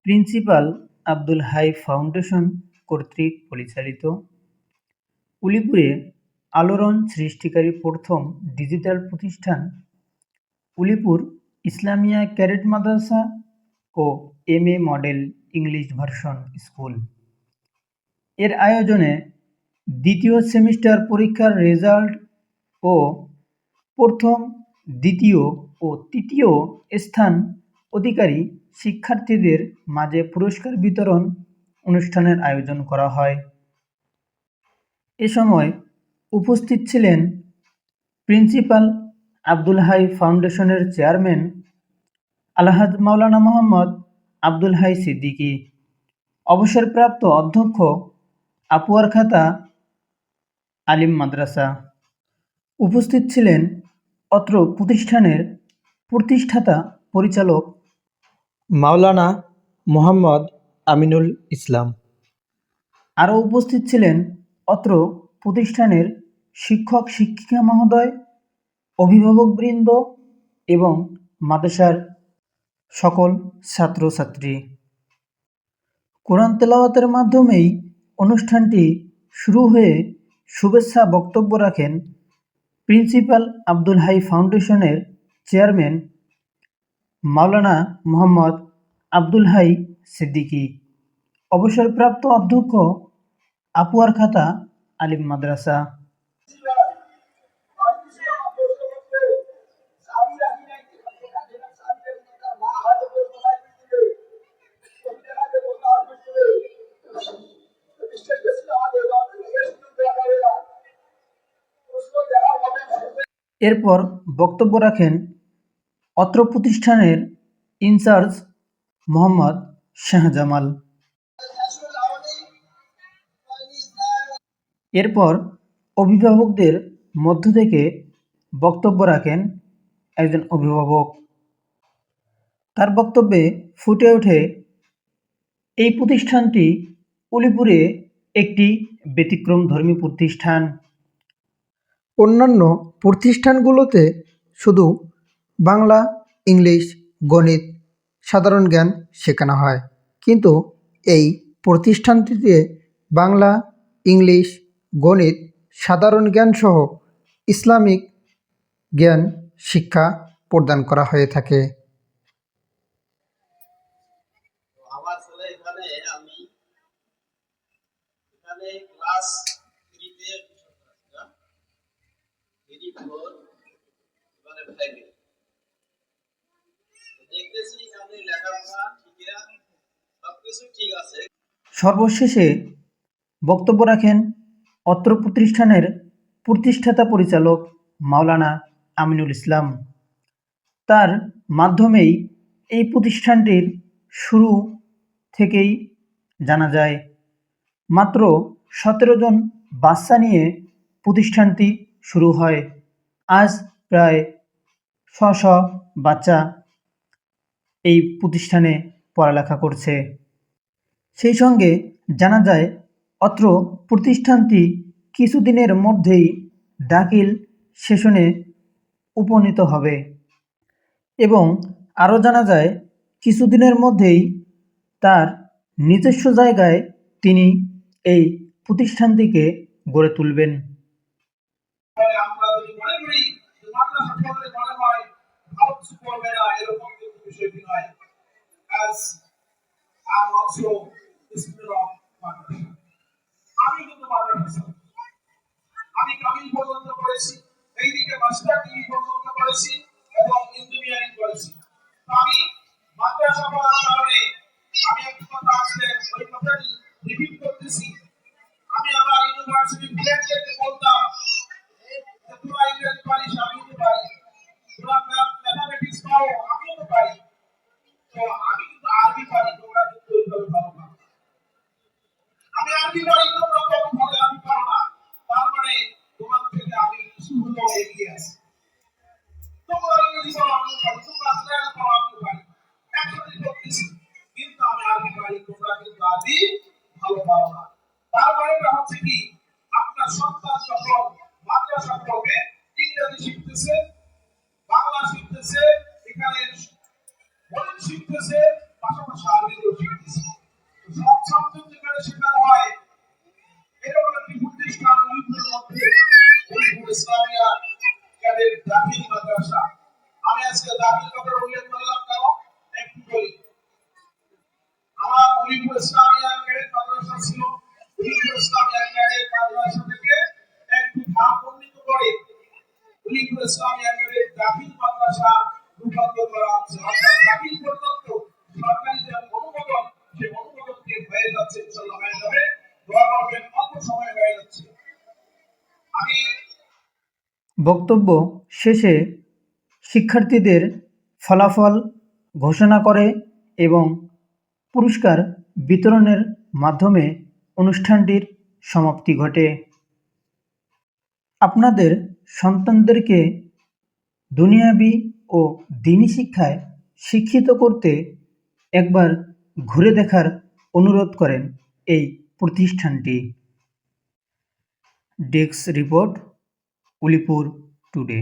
Principal Abdul high foundation কর্তৃক পরিচালিত উলিপুরে আলোড়ন সৃষ্টিকারী প্রথম ডিজিটাল প্রতিষ্ঠান উলিপুর ইসলামিয়া ক্যাডেট মাদ্রাসা ও MA model English version school এর আয়োজনে দ্বিতীয় সেমিস্টার পরীক্ষার রেজাল্ট ও প্রথম, দ্বিতীয় ও তৃতীয় স্থান অধিকারী শিক্ষার্থীদের মাঝে পুরস্কার বিতরণ অনুষ্ঠানের আয়োজন করা হয়। এ সময় উপস্থিত ছিলেন প্রিন্সিপাল আব্দুল হাই ফাউন্ডেশনের চেয়ারম্যান আলহাজ মাওলানা মোহাম্মদ আব্দুল হাই সিদ্দিকী, অবসরপ্রাপ্ত অধ্যক্ষ আপুয়ার খাতা আলিম মাদ্রাসা। উপস্থিত ছিলেন অত্র প্রতিষ্ঠানের প্রতিষ্ঠাতা পরিচালক মাওলানা মোহাম্মদ আমিনুল ইসলাম। আরও উপস্থিত ছিলেন অত্র প্রতিষ্ঠানের শিক্ষক শিক্ষিকা মহোদয়, অভিভাবকবৃন্দ এবং মাদ্রাসার সকল ছাত্রছাত্রী। কোরআন তেলাওয়াতের মাধ্যমেই অনুষ্ঠানটি শুরু হয়ে শুভেচ্ছা বক্তব্য রাখেন প্রিন্সিপাল আব্দুল হাই ফাউন্ডেশনের চেয়ারম্যান মাওলানা মোহাম্মদ আব্দুল হাই সিদ্দিকী, অবসরপ্রাপ্ত অধ্যক্ষ আপুয়ার খাতা আলিম মাদ্রাসা। এরপর বক্তব্য রাখেন অত্র প্রতিষ্ঠানের ইনচার্জ মোহাম্মদ শাহজামাল। এরপর অভিভাবকদের মধ্য থেকে বক্তব্য রাখেন একজন অভিভাবক। তার বক্তব্যে ফুটে ওঠে এই প্রতিষ্ঠানটি উলিপুরে একটি ব্যতিক্রমধর্মী প্রতিষ্ঠান। অন্যান্য প্রতিষ্ঠানগুলোতে শুধু বাংলা, ইংলিশ, গণিত, সাধারণ জ্ঞান শেখানো হয়, কিন্তু এই প্রতিষ্ঠানটিতে বাংলা, ইংলিশ, গণিত, সাধারণ জ্ঞান সহ ইসলামিক জ্ঞান শিক্ষা প্রদান করা হয়ে থাকে। আমার ছেলে আমি ক্লাস 3 তে দেখতেছি এখানে লেখাপড়া সবকিছু ঠিক আছে। সর্বশেষে বক্তব্য রাখেন অত্র প্রতিষ্ঠানের প্রতিষ্ঠাতা পরিচালক মাওলানা আমিনুল ইসলাম। তার মাধ্যমেই এই প্রতিষ্ঠানটির শুরু থেকেই জানা যায় মাত্র 17 জন বাচ্চা নিয়ে প্রতিষ্ঠানটি শুরু হয়। আজ প্রায় 600 বাচ্চা এই প্রতিষ্ঠানে পড়ালেখা করছে। সেই সঙ্গে জানা যায় অত্র প্রতিষ্ঠানটি কিছুদিনের মধ্যেই দাখিল সেশনে উপনীত হবে এবং আরও জানা যায় কিছুদিনের মধ্যেই তার নিজস্ব জায়গায় তিনি এই প্রতিষ্ঠানটিকে গড়ে তুলবেন। আমি কামিল পর্যন্ত পড়েছি, এইদিকে মাস্টার ডিগ্রি পর্যন্ত পড়েছি এবং ইঞ্জিনিয়ারিং করেছি। আমি মাদ্রাসা পড়ার কারণে আমি একটা কথা আসলে ওই কথাটি রিপিট করতেছি। আমি আমার ইউনিভার্সিটি ফ্রেন্ডদেরকে বলতাম তোমরা ইংরেজি পারিস, আমিও তো পারি, তোমরা ম্যাথামেটিক্স পাও, আমিও তো পারি, তো আমি কিন্তু আরবি পারি, তোমরা কিন্তু ওইভাবে পারো না। আমি আরবি পারি, তোমরা তখন ভাবে আমি পারো না, তার মানে তোমার থেকে আমি কিছু হলেও এগিয়ে আছি। তোমরা ইংরেজি পারো, আমিও পারি, তোমরা স্টাইল পারো, আমিও পারি, একসাথে করতেছি, কিন্তু আমি আরবি পারি, তোমরা কিন্তু আরবি ভালো পারো না। তার মানেটা হচ্ছে কি, আপনার সন্তান যখন মাদ্রাসা পড়বে, ইংরেজি শিখতেছে, বাংলা শিখতেছে, এখানে গণিত শিখতেছে, পাশাপাশি আরবিও শিখতেছি। সব সাবজেক্ট যেখানে শেখানো হয় এরকম একটি প্রতিষ্ঠান উলিপুরের মধ্যে উলিপুর ইসলামিয়া ক্যাডেট দাখিল মাদ্রাসা। আমি আজকে দাখিল কথার উল্লেখ করলাম কেন একটু বলি। আমার উলিপুর ইসলামিয়া ক্যাডেট মাদ্রাসা ছিল, উলিপুর ইসলামিয়া ক্যাডেট মাদ্রাসা থেকে একটু ভাগ উন্নীত করে উলিপুর ইসলামিয়া ক্যাডেট দাখিল মাদ্রাসা রূপান্তর করা হচ্ছে। অর্থাৎ দাখিল পর্যন্ত সরকারি যে অনুমোদন, সেই অনুমোদনটি হয়ে যাচ্ছে, ইনশাআল্লাহ হয়ে যাবে। দোয়া করবেন, অল্প সময় হয়ে যাচ্ছে। আমি বক্তব্য শেষে শিক্ষার্থীদের ফলাফল ঘোষণা করে এবং পুরস্কার বিতরণের মাধ্যমে অনুষ্ঠানটির সমাপ্তি ঘটে। আপনাদের সন্তানদেরকে দুনিয়াবি ও দ্বীনি শিক্ষায় শিক্ষিত করতে একবার ঘুরে দেখার অনুরোধ করেন এই প্রতিষ্ঠানটি। Desk report, Ulipur today.